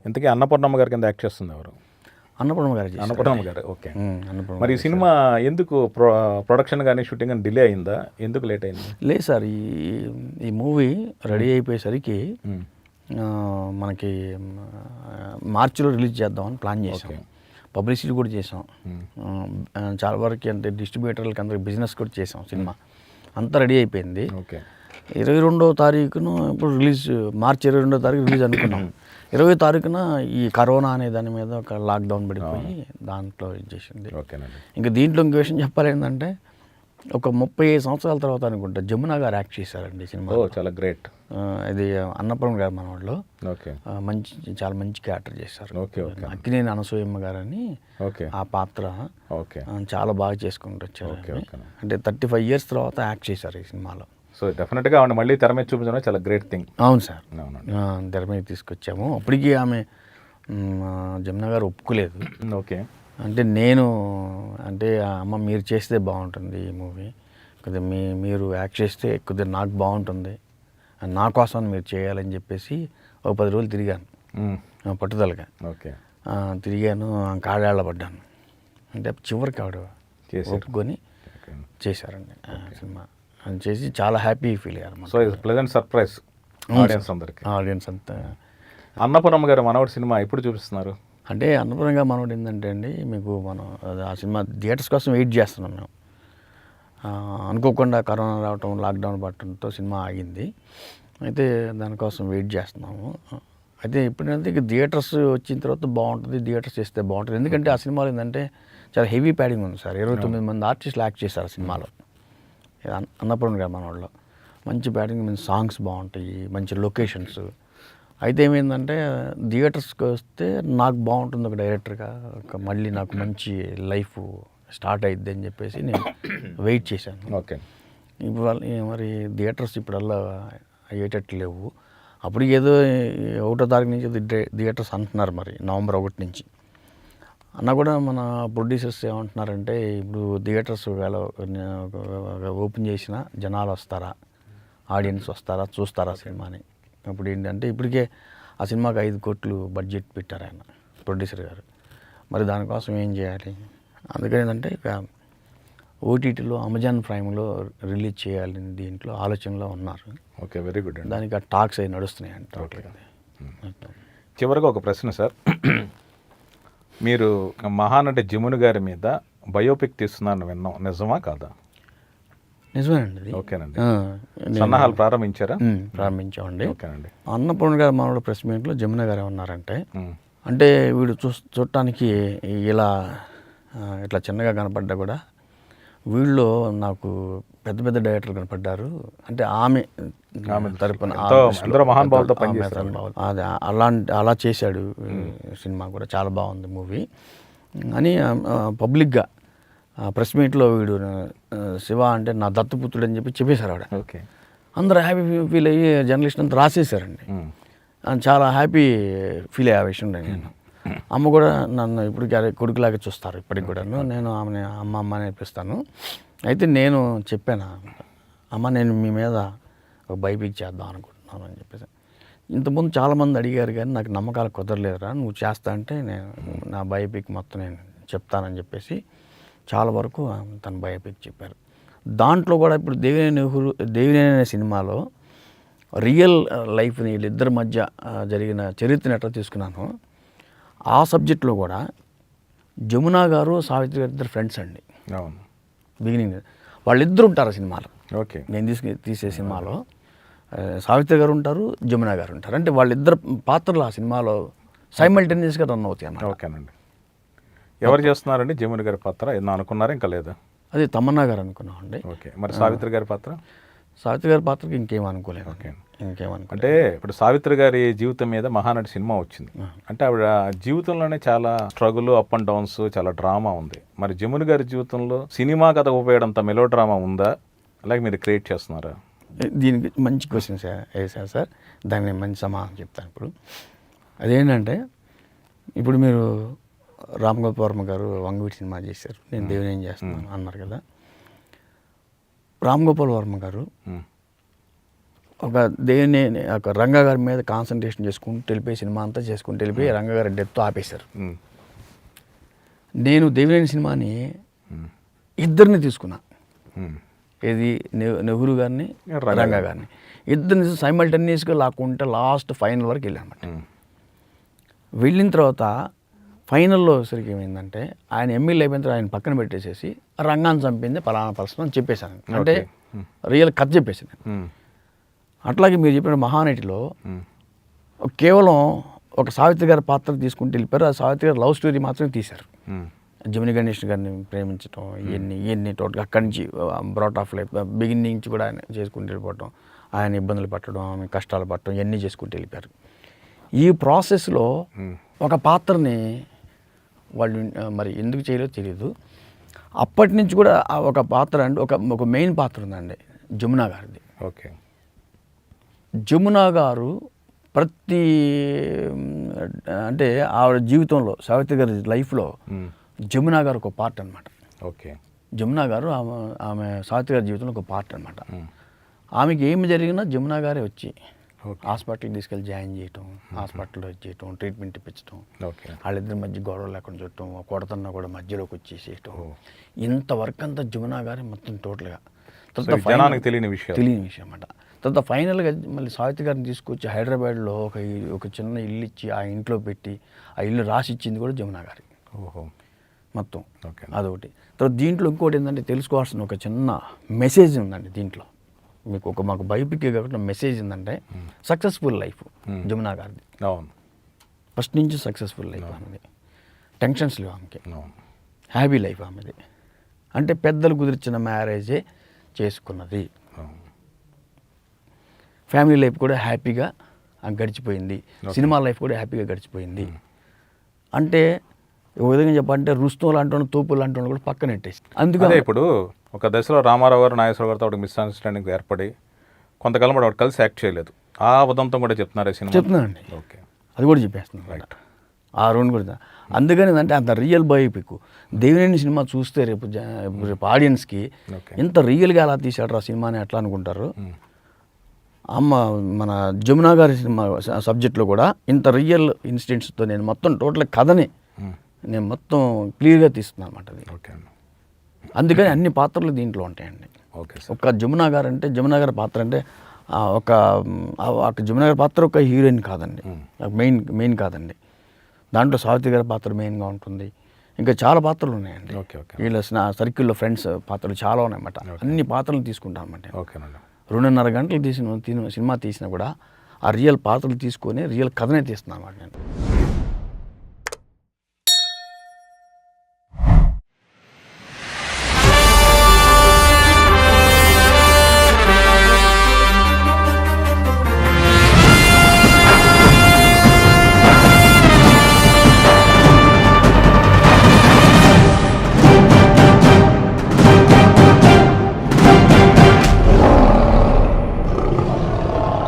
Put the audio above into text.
ఇంతకీ అన్నపూర్ణమ్మ గారి కింద యాక్ట్ చేస్తుంది ఎవరు? అన్నపూర్ణమ్మ గారు అన్నపూర్ణమ్మ గారు. ఓకే. అన్నపూర్ణమ్మ మరి ఈ సినిమా ఎందుకు ప్రొడక్షన్ కానీ షూటింగ్ కానీ డిలే అయిందా? ఎందుకు లేట్ అయింది? లేదు సార్, ఈ మూవీ రెడీ అయిపోయేసరికి మనకి మార్చిలో రిలీజ్ చేద్దామని ప్లాన్ చేసాం. పబ్లిసిటీ కూడా చేసాం. చాలా వరకు అంటే డిస్ట్రిబ్యూటర్లకి అందరికి బిజినెస్ కూడా చేసాం. సినిమా అంతా రెడీ అయిపోయింది. ఓకే. 22వ తారీఖున ఇప్పుడు రిలీజ్, మార్చి 22వ తారీఖు రిలీజ్ అనుకున్నాం. 20వ తారీఖున ఈ కరోనా అనే దాని మీద ఒక లాక్డౌన్ పడిపోయి దాంట్లో ఇది చేసింది. ఓకేనండి. ఇంకా దీంట్లో ఇంకో విషయం చెప్పాలి ఏంటంటే, ఒక 35 సంవత్సరాల తర్వాత అనుకుంటా జమున గారు యాక్ట్ చేశారండి సినిమా. చాలా గ్రేట్. ఇది అన్నపూర్ణ గారు మనవాళ్ళు. ఓకే. చాలా మంచి క్యారెక్టర్ చేశారు. ఓకే. ఓకే. అక్కినేని అనసూయమ్మ గారని ఓకే. ఆ పాత్ర ఓకే. చాలా బాగా చేసుకుంటూ వచ్చారు. ఓకే. ఓకే. అంటే 35 years తర్వాత యాక్ట్ చేశారు ఈ సినిమాలో. సో డెఫినెట్గా ఆవిడ మళ్ళీ తెర మీద చూపించడం చాలా గ్రేట్ థింగ్. అవును సార్. అవునండి. తెర మీద తీసుకొచ్చాము. అప్పటికి ఆమె జమున గారు ఒప్పుకోలేదు. ఓకే. అంటే అంటే అమ్మ మీరు చేస్తే బాగుంటుంది ఈ మూవీ, కొద్దిగా మీరు యాక్ట్ చేస్తే కొద్దిగా నాకు బాగుంటుంది, నా కోసం మీరు చేయాలని చెప్పేసి ఒక 10 రోజులు తిరిగాను పట్టుదలగా. ఓకే. తిరిగాను, కాళ్ళ పడ్డాను. అంటే చివరికి ఆవిడ ఒప్పుకొని చేశారండి సినిమా. అని చేసి చాలా హ్యాపీ ఫీల్ అయ్యారు. సో ఇది ప్లెజెంట్ సర్ప్రైజ్ ఆడియన్స్ అందరికి. ఆడియన్స్ అంతా. అన్నపూర్ణమ్మ గారు మనవడి సినిమా ఎప్పుడు చూపిస్తున్నారు? అంటే అన్నపూర్ణ గారు మనవడు ఏంటంటే అండి, మీకు మనం ఆ సినిమా థియేటర్స్ కోసం వెయిట్ చేస్తున్నాం మేము. అనుకోకుండా కరోనా రావటం, లాక్డౌన్ పట్టడంతో సినిమా ఆగింది. అయితే దానికోసం వెయిట్ చేస్తున్నాము. అయితే ఇప్పుడంటే ఇక థియేటర్స్ వచ్చిన తర్వాత బాగుంటుంది, థియేటర్స్ చేస్తే బాగుంటుంది. ఎందుకంటే ఆ సినిమాలో ఏంటంటే చాలా హెవీ ప్యాడింగ్ ఉంది సార్. 29 మంది ఆర్టిస్టులు యాక్ట్ చేశారు ఆ సినిమాలో. అన్నపూర్ణ గారు మనవాళ్ళు మంచి ప్యాడింగ్, మంచి సాంగ్స్ బాగుంటాయి, మంచి లొకేషన్స్. అయితే ఏమైందంటే థియేటర్స్కి వస్తే నాకు బాగుంటుంది ఒక డైరెక్టర్గా, మళ్ళీ నాకు మంచి లైఫ్ స్టార్ట్ అయిద్ది అని చెప్పేసి నేను వెయిట్ చేశాను. ఓకే. ఇప్పుడు మరి థియేటర్స్ ఇప్పుడల్లా అయ్యేటట్లు లేవు. అప్పుడు ఏదో 1వ తారీఖు నుంచి థియేటర్స్ అంటున్నారు, మరి నవంబర్ 1 నుంచి అన్న కూడా. మన ప్రొడ్యూసర్స్ ఏమంటున్నారంటే, ఇప్పుడు థియేటర్స్ ఓపెన్ చేసిన జనాలు వస్తారా, ఆడియన్స్ వస్తారా, చూస్తారా సినిమాని? అప్పుడు ఏంటంటే ఇప్పటికే ఆ సినిమాకి 5 కోట్లు బడ్జెట్ పెట్టారు ఆయన ప్రొడ్యూసర్ గారు. మరి దానికోసం ఏం చేయాలి? అందుకని ఏంటంటే ఇక ఓటీటీలో అమెజాన్ ప్రైమ్లో రిలీజ్ చేయాలని దీంట్లో ఆలోచనలో ఉన్నారు. ఓకే. Very good. దానికి ఆ టాక్స్ అవి నడుస్తున్నాయి అంట. ఓకే. చివరిగా ఒక ప్రశ్న సార్, మీరు మహానటి జమున గారి మీద బయోపిక్ తీస్తున్నారని విన్నాం, నిజమా కాదా? నిజమేనండి. ఓకేనండి. సన్నాహాలు ప్రారంభించారా? ప్రారంభించామండి. ఓకేనండి. అన్నపూర్ణ గారు మనోడు ప్రెస్ మీట్లో జమున గారు ఏమన్నారంటే, అంటే వీడు చూడటానికి ఇట్లా చిన్నగా కనపడ్డా కూడా వీళ్ళు నాకు పెద్ద పెద్ద డైరెక్టర్లు కనపడ్డారు. అంటే ఆమె తరపున అది అలా చేశాడు. సినిమా కూడా చాలా బాగుంది మూవీ అని పబ్లిక్గా ప్రెస్ మీట్లో వీడు శివ అంటే నా దత్తపుత్రుడు అని చెప్పేశారు ఆవిడ. ఓకే. అందరూ హ్యాపీ ఫీల్ అయ్యి జర్నలిస్ట్ అంతా రాసేసారండి. చాలా హ్యాపీ ఫీల్ అయ్యే విషయం నేను. అమ్మ కూడా నన్ను ఇప్పుడు కొడుకులాగా చూస్తారు ఇప్పటికి కూడా. నేను ఆమె అమ్మ నేర్పిస్తాను. అయితే నేను చెప్పాను, అమ్మ నేను మీ మీద ఒక బయోపిక్ చేద్దాం అనుకుంటున్నాను అని చెప్పేసి. ఇంతకుముందు చాలామంది అడిగారు కానీ నాకు నమ్మకాలు కుదరలేదురా, నువ్వు చేస్తా అంటే నేను నా బయోపిక్ మొత్తం నేను చెప్తానని చెప్పేసి చాలా వరకు తన బయోపిక్ చెప్పారు. దాంట్లో కూడా ఇప్పుడు దేవినేని అనే సినిమాలో రియల్ లైఫ్ని వీళ్ళిద్దరి మధ్య జరిగిన చరిత్రని ఎట్లా తీసుకున్నాను, ఆ సబ్జెక్ట్లో కూడా జమున గారు సావిత్రి గారు ఇద్దరు ఫ్రెండ్స్ అండి. అవును. బిగినింగ్ వాళ్ళిద్దరు ఉంటారు ఆ సినిమాలో. ఓకే. నేను తీసే సినిమాలో సావిత్రి గారు ఉంటారు, జమున గారు ఉంటారు. అంటే వాళ్ళిద్దరు పాత్రలు ఆ సినిమాలో సైమల్టేనియస్గా రన్ అవుతాయి అన్నమాట. ఓకేనండి. ఎవరు చేస్తున్నారండి జమున గారి పాత్ర? ఏమన్నా అనుకున్నారా ఇంకా లేదా? అది తమన్నా గారు అనుకున్నామండి. ఓకే. మరి సావిత్రి గారి పాత్ర? సావిత్రి గారి పాత్రకి ఇంకేమనుకోలేదు. ఓకే. ఇంకేమనుకో అంటే ఇప్పుడు సావిత్రి గారి జీవితం మీద మహానటి సినిమా వచ్చింది. అంటే ఆవిడ జీవితంలోనే చాలా స్ట్రగుల్, అప్ అండ్ డౌన్స్, చాలా డ్రామా ఉంది. మరి జమున గారి జీవితంలో సినిమా కథ ఉపయోగంత మెలో డ్రామా ఉందా, అలాగే మీరు క్రియేట్ చేస్తున్నారా? దీనికి మంచి క్వశ్చన్ వేసారు సార్. దాన్ని మంచి సమాధానం చెప్తాను. ఇప్పుడు అదేంటంటే, ఇప్పుడు మీరు రామ్ గోపాల్ వర్మ గారు వంగవీటి సినిమా చేశారు, నేను దేవినేని చేస్తున్నాను అన్నారు కదా. రామ్ గోపాల్ వర్మ గారు ఒక దేని ఒక రంగా గారి మీద కాన్సన్ట్రేషన్ చేసుకుంటూ వెళ్ళిపోయి సినిమా అంతా చేసుకుంటూ వెళ్ళిపోయి రంగా గారి డెత్ ఆపేశారు. ఉమ్, నేను దేవినేని సినిమాని ఇద్దరిని తీసుకున్నా, ఉమ్, ఏది నెహ్రూ గారిని రంగా రంగా గారిని, ఇద్దరిని సైమల్టేనియస్గా లాక్కుంటే లాస్ట్ ఫైనల్ వరకు వెళ్ళానమాట. ఉమ్, వెళ్ళిన తర్వాత ఫైనల్లో సరికి ఏమైందంటే ఆయన ఎమ్మెల్యే అయిపోయిన తర్వాత ఆయన పక్కన పెట్టేసేసి రంగాన్ని చంపింది పలానా పర్సన్ అని చెప్పేశాను. అంటే రియల్ కథ చెప్పేసాను. ఉమ్, అట్లాగే మీరు చెప్పిన మహానటిలో ఉమ్, కేవలం ఒక సావిత్రి గారి పాత్ర తీసుకుంటూ వెళ్ళిపోయారు. ఆ సావిత్రి గారి లవ్ స్టోరీ మాత్రమే తీశారు. ఉమ్, జమిని గణేష్ గారిని ప్రేమించడం ఇవన్నీ టోటల్ అక్కడి నుంచి బ్రాట్ ఆఫ్ లైఫ్ బిగినింగ్ నుంచి కూడా ఆయన చేసుకుంటూ వెళ్ళిపోవటం, ఆయన ఇబ్బందులు పట్టడం, ఆమె కష్టాలు పట్టడం ఇవన్నీ చేసుకుంటూ వెళ్ళిపోయారు. ఈ ప్రాసెస్లో ఒక పాత్రని వాళ్ళు మరి ఎందుకు చేయలేదో తెలియదు. అప్పటి నుంచి కూడా ఆ ఒక పాత్ర అంటే ఒక మెయిన్ పాత్ర ఉందండి, జమునా గారిది. ఓకే. జమునా గారు ప్రతి అంటే ఆవిడ జీవితంలో సావిత్రి గారి లైఫ్లో ఉమ్, జమునా గారు ఒక పార్ట్ అనమాట. ఓకే. జమునా గారు ఆమె సావిత్రి గారి జీవితంలో ఒక పార్ట్ అనమాట. ఉమ్, ఆమెకి ఏమి జరిగినా జమునా గారే వచ్చి ఓకే. హాస్పిటల్కి తీసుకెళ్ళి జాయిన్ చేయటం, హాస్పిటల్లో చేయటం, ట్రీట్మెంట్ ఇప్పించడం, ఓకే. వాళ్ళిద్దరి మధ్య గొడవలు లేకుండా చూడటం, కొడతన్నా కూడా మధ్యలోకి వచ్చేసేయటం, ఇంత వర్క్ అంతా జమునా గారే మొత్తం టోటల్గా. సో జనానికి తెలియని విషయం అన్నమాట. తర్వాత ఫైనల్గా మళ్ళీ సావిత్రి గారిని తీసుకొచ్చి హైదరాబాద్లో ఒక చిన్న ఇల్లు ఇచ్చి ఆ ఇంట్లో పెట్టి ఆ ఇల్లు రాసి ఇచ్చింది కూడా జమునా గారి ఓహో మొత్తం. ఓకే. అదొకటి. తర్వాత దీంట్లో ఇంకోటి ఏంటంటే తెలుసుకోవాల్సిన ఒక చిన్న మెసేజ్ ఉందండి దీంట్లో. మీకు మాకు బయోపిక్ కాకుండా మెసేజ్ ఏంటంటే సక్సెస్ఫుల్ లైఫ్ జమునా గారిది. అవును. ఫస్ట్ నుంచి సక్సెస్ఫుల్ లైఫ్ ఆమెది, టెన్షన్స్ లేవు ఆమెకి, అవును. హ్యాపీ లైఫ్ ఆమెది. అంటే పెద్దలు కుదిర్చిన మ్యారేజే చేసుకున్నది. అవును. ఫ్యామిలీ లైఫ్ కూడా హ్యాపీగా గడిచిపోయింది, సినిమా లైఫ్ కూడా హ్యాపీగా గడిచిపోయింది. అంటే ఒక విధంగా చెప్పాలంటే రుస్తుం లాంటి వాళ్ళు, తోపులు లాంటి వాళ్ళు కూడా పక్కన పెట్టేసి. అందుకని ఇప్పుడు ఒక దశలో రామారావు గారు నాగేశ్వర గారితో ఒక మిస్అండర్స్టాండింగ్ ఏర్పడి కొంతకాలం వాడు కలిసి యాక్ట్ చేయలేదు. ఆ ఉదంతం కూడా చెప్తున్నారు ఈ సినిమా. చెప్తున్నానండి, ఓకే. అది కూడా చెప్పేస్తున్నాను. రైట్, ఆ రెండు కూడా. అందుకని అంటే అంత రియల్ బయోపిక్ దేవినేని సినిమా చూస్తే రేపు ఆడియన్స్కి ఇంత రియల్గా ఎలా తీశాడు ఆ సినిమాని ఎట్లా అనుకుంటారు. మన జమునా గారి సినిమా సబ్జెక్ట్లో కూడా ఇంత రియల్ ఇన్సిడెంట్స్తో నేను మొత్తం టోటల్ కథని నేను మొత్తం క్లియర్గా తీస్తున్నాను అనమాట. అది ఓకే. అందుకని అన్ని పాత్రలు దీంట్లో ఉంటాయండి. ఓకే. ఒక జమునా గారు అంటే జమునా గారి పాత్ర అంటే ఒక జమునా గారి పాత్ర ఒక హీరోయిన్ కాదండి, మెయిన్ కాదండి. దాంట్లో సావిత్రి గారి పాత్ర మెయిన్గా ఉంటుంది. ఇంకా చాలా పాత్రలు ఉన్నాయండి. ఓకే. ఓకే. వీళ్ళ సర్కిల్లో ఫ్రెండ్స్ పాత్రలు చాలా ఉన్నాయన్నమాట. అన్ని పాత్రలు తీసుకుంటాను అనమాట. ఓకేనండి. 2.5 గంటలు సినిమా తీసినా కూడా ఆ రియల్ పాత్రలు తీసుకొని రియల్ కథనే తీస్తున్నాను అనమాట నేను.